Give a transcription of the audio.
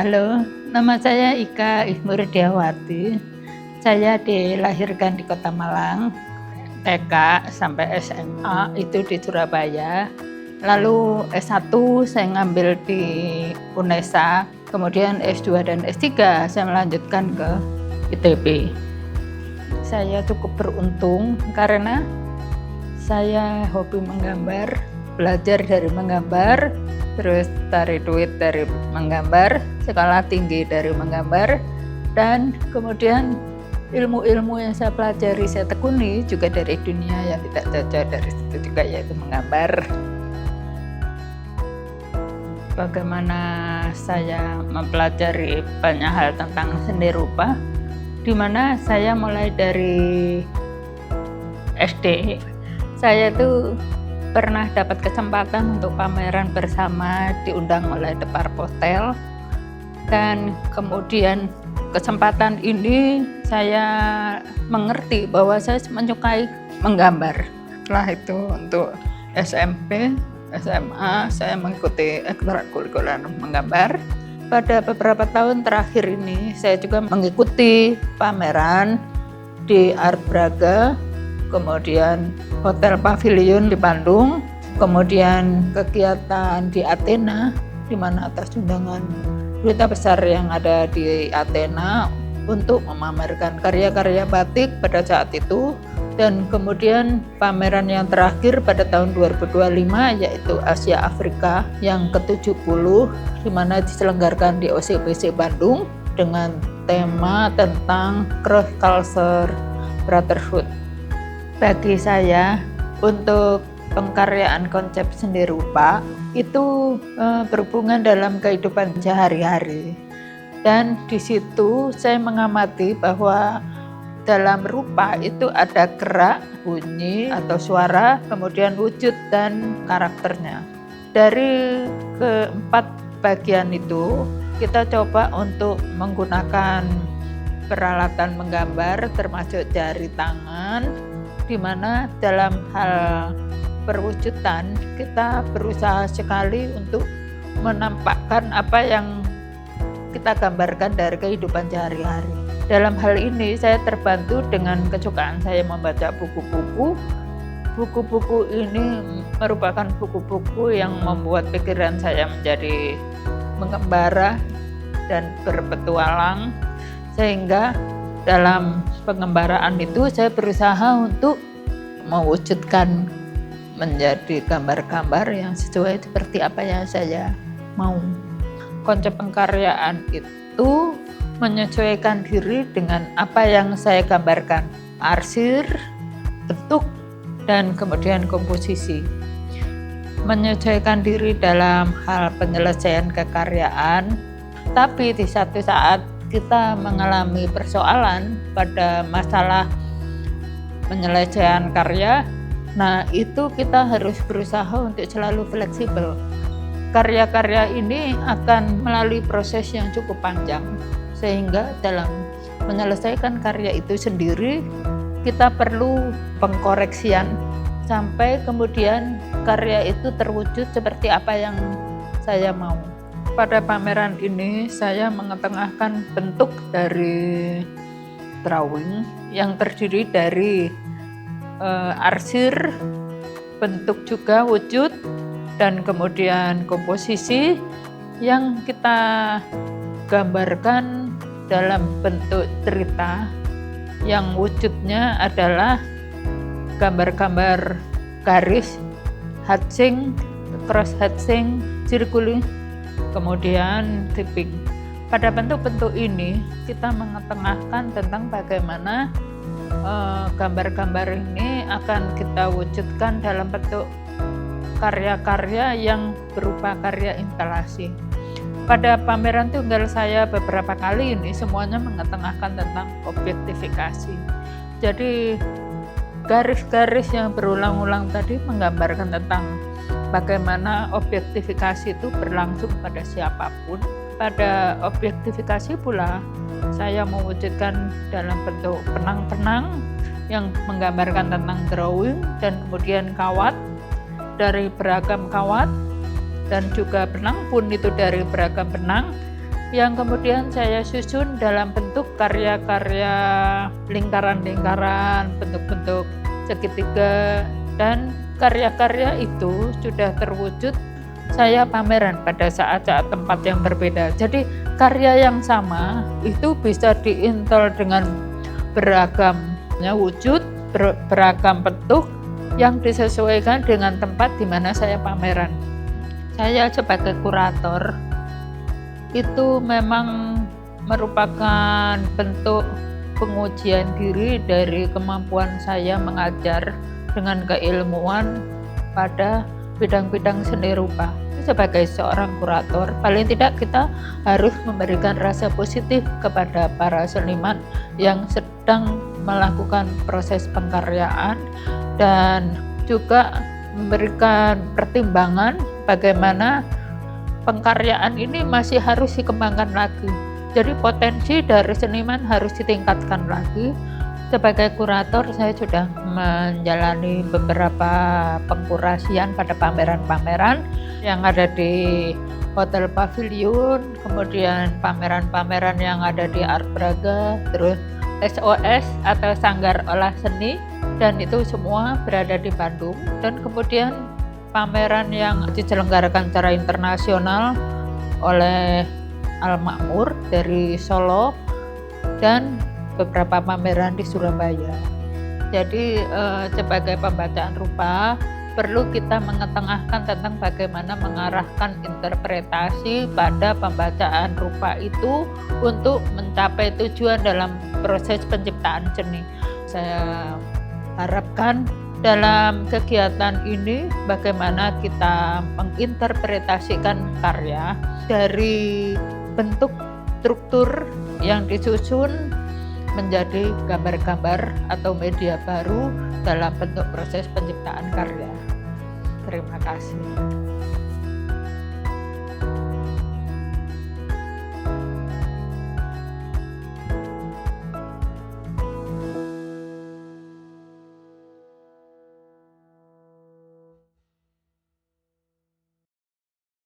Halo, nama saya Ika Ismurdiawati. Saya dilahirkan di Kota Malang, TK sampai SMA itu di Surabaya. Lalu S1 saya ngambil di UNESA, kemudian S2 dan S3 saya melanjutkan ke ITB. Saya cukup beruntung karena saya hobi menggambar, belajar dari menggambar, terus cari duit dari menggambar, sekolah tinggi dari menggambar, dan kemudian ilmu-ilmu yang saya pelajari, saya tekuni juga dari dunia yang tidak jauh dari situ juga, yaitu menggambar. Bagaimana saya mempelajari banyak hal tentang seni rupa, di mana saya mulai dari SD. Saya itu pernah dapat kesempatan untuk pameran bersama, diundang oleh Deparpotel, dan kemudian kesempatan ini saya mengerti bahwa saya menyukai menggambar. Setelah itu untuk SMP, SMA saya mengikuti ekstrakurikuler menggambar. Pada beberapa tahun terakhir ini saya juga mengikuti pameran di Art Braga, kemudian Hotel Pavilion di Bandung, kemudian kegiatan di Athena, di mana atas undangan duta besar yang ada di Athena untuk memamerkan karya-karya batik pada saat itu, dan kemudian pameran yang terakhir pada tahun 2025 yaitu Asia Afrika yang ke-70, di mana diselenggarakan di OCBC Bandung dengan tema tentang Cross Culture Brotherhood. Bagi saya, untuk pengkaryaan konsep seni rupa itu berhubungan dalam kehidupan sehari-hari, dan di situ saya mengamati bahwa dalam rupa itu ada gerak, bunyi atau suara, kemudian wujud dan karakternya. Dari keempat bagian itu kita coba untuk menggunakan peralatan menggambar termasuk jari tangan, di mana dalam hal perwujudan kita berusaha sekali untuk menampakkan apa yang kita gambarkan dari kehidupan sehari-hari. Dalam hal ini saya terbantu dengan kesukaan saya membaca buku-buku. Buku-buku ini merupakan buku-buku yang membuat pikiran saya menjadi mengembara dan berpetualang, sehingga dalam pengembaraan itu saya berusaha untuk mewujudkan menjadi gambar-gambar yang sesuai seperti apa yang saya mau. Konsep pengkaryaan itu menyesuaikan diri dengan apa yang saya gambarkan, arsir, bentuk, dan kemudian komposisi. Menyesuaikan diri dalam hal penyelesaian kekaryaan, tapi di satu saat kita mengalami persoalan pada masalah penyelesaian karya, nah itu kita harus berusaha untuk selalu fleksibel. Karya-karya ini akan melalui proses yang cukup panjang, sehingga dalam menyelesaikan karya itu sendiri kita perlu pengkoreksian sampai kemudian karya itu terwujud seperti apa yang saya mau. Pada pameran ini saya mengetengahkan bentuk dari drawing yang terdiri dari arsir, bentuk juga wujud, dan kemudian komposisi yang kita gambarkan dalam bentuk cerita yang wujudnya adalah gambar-gambar garis, hatching, cross hatching, circling, kemudian tipping. Pada bentuk-bentuk ini kita mengetengahkan tentang bagaimana gambar-gambar ini akan kita wujudkan dalam bentuk karya-karya yang berupa karya instalasi. Pada pameran tunggal saya beberapa kali ini semuanya mengetengahkan tentang objektifikasi. Jadi garis-garis yang berulang-ulang tadi menggambarkan tentang bagaimana objektifikasi itu berlangsung pada siapapun. Pada objektifikasi pula saya mewujudkan dalam bentuk penang-penang yang menggambarkan tentang drawing, dan kemudian kawat dari beragam kawat, dan juga benang pun itu dari beragam benang, yang kemudian saya susun dalam bentuk karya-karya lingkaran-lingkaran, bentuk-bentuk segitiga, dan karya-karya itu sudah terwujud saya pameran pada saat-saat tempat yang berbeda. Jadi karya yang sama itu bisa diintel dengan beragamnya wujud, beragam bentuk yang disesuaikan dengan tempat di mana saya pameran. Saya sebagai kurator itu memang merupakan bentuk pengujian diri dari kemampuan saya mengajar dengan keilmuan pada bidang-bidang seni rupa. Sebagai seorang kurator, paling tidak kita harus memberikan rasa positif kepada para seniman yang sedang melakukan proses pengkaryaan, dan juga memberikan pertimbangan bagaimana pengkaryaan ini masih harus dikembangkan lagi. Jadi potensi dari seniman harus ditingkatkan lagi. Sebagai kurator saya sudah menjalani beberapa pengkurasian pada pameran-pameran yang ada di Hotel Pavilion, kemudian pameran-pameran yang ada di Art Braga, terus SOS atau Sanggar Olah Seni, dan itu semua berada di Bandung. Dan kemudian pameran yang diselenggarakan secara internasional oleh Al Makmur dari Solo, dan beberapa pameran di Surabaya. Jadi sebagai pembacaan rupa perlu kita mengetengahkan tentang bagaimana mengarahkan interpretasi pada pembacaan rupa itu untuk mencapai tujuan dalam proses penciptaan seni. Saya harapkan dalam kegiatan ini bagaimana kita menginterpretasikan karya dari bentuk struktur yang disusun menjadi gambar-gambar atau media baru dalam bentuk proses penciptaan karya. Terima kasih.